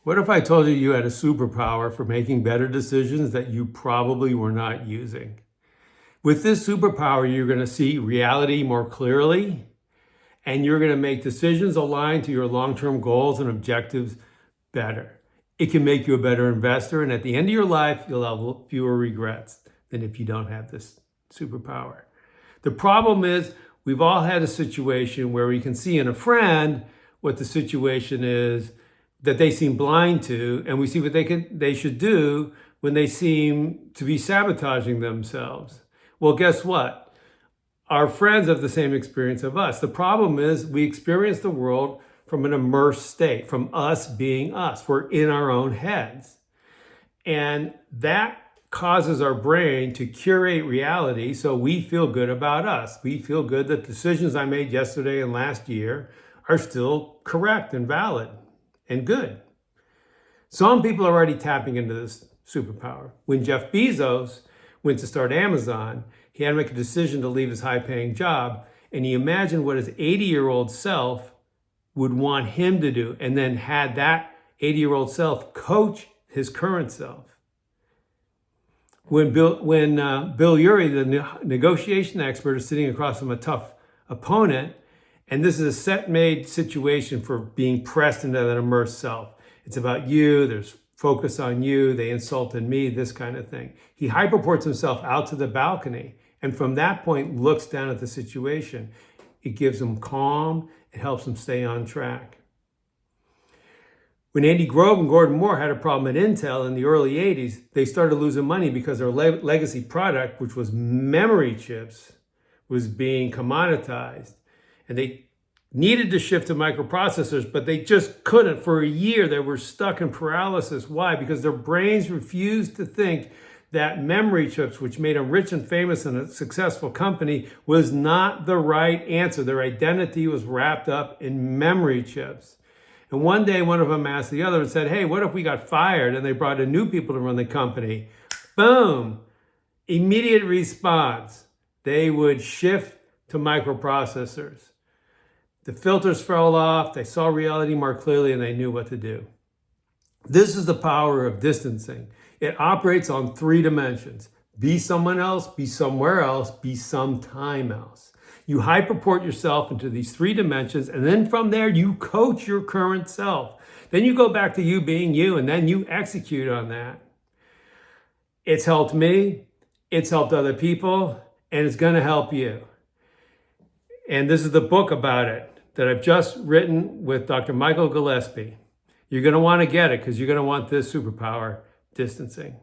What if I told you you had a superpower for making better decisions that you probably were not using? With this superpower, you're going to see reality more clearly, and you're going to make decisions aligned to your long-term goals and objectives better. It can make you a better investor, and at the end of your life, you'll have fewer regrets than if you don't have this superpower. The problem is, we've all had a situation where we can see in a friend what the situation is that they seem blind to, and we see what they should do when they seem to be sabotaging themselves. Well, guess what? Our friends have the same experience of us. The problem is we experience the world from an immersed state, from us being us. We're in our own heads. And that causes our brain to curate reality so we feel good about us. We feel good that decisions I made yesterday and last year are still correct and valid and good. Some people are already tapping into this superpower. When Jeff Bezos went to start Amazon, he had to make a decision to leave his high-paying job, and he imagined what his 80-year-old self would want him to do, and then had that 80-year-old self coach his current self. When Bill Urey, the negotiation expert, is sitting across from a tough opponent, and this is a set-made situation for being pressed into that immersed self. It's about you, there's focus on you, they insulted me, this kind of thing. He hyperports himself out to the balcony, and from that point looks down at the situation. It gives him calm, it helps him stay on track. When Andy Grove and Gordon Moore had a problem at Intel in the early 80s, they started losing money because their legacy product, which was memory chips, was being commoditized. And they needed to shift to microprocessors, but they just couldn't. For a year, they were stuck in paralysis. Why? Because their brains refused to think that memory chips, which made them rich and famous and a successful company, was not the right answer. Their identity was wrapped up in memory chips. And one day, one of them asked the other and said, hey, what if we got fired and they brought in new people to run the company? Boom! Immediate response. They would shift to microprocessors. The filters fell off, they saw reality more clearly, and they knew what to do. This is the power of distancing. It operates on 3 dimensions. Be someone else, be somewhere else, be sometime else. You hyperport yourself into these 3 dimensions, and then from there, you coach your current self. Then you go back to you being you, and then you execute on that. It's helped me, it's helped other people, and it's gonna help you. And this is the book about it that I've just written with Dr. Michael Gillespie. You're going to want to get it because you're going to want this superpower, distancing.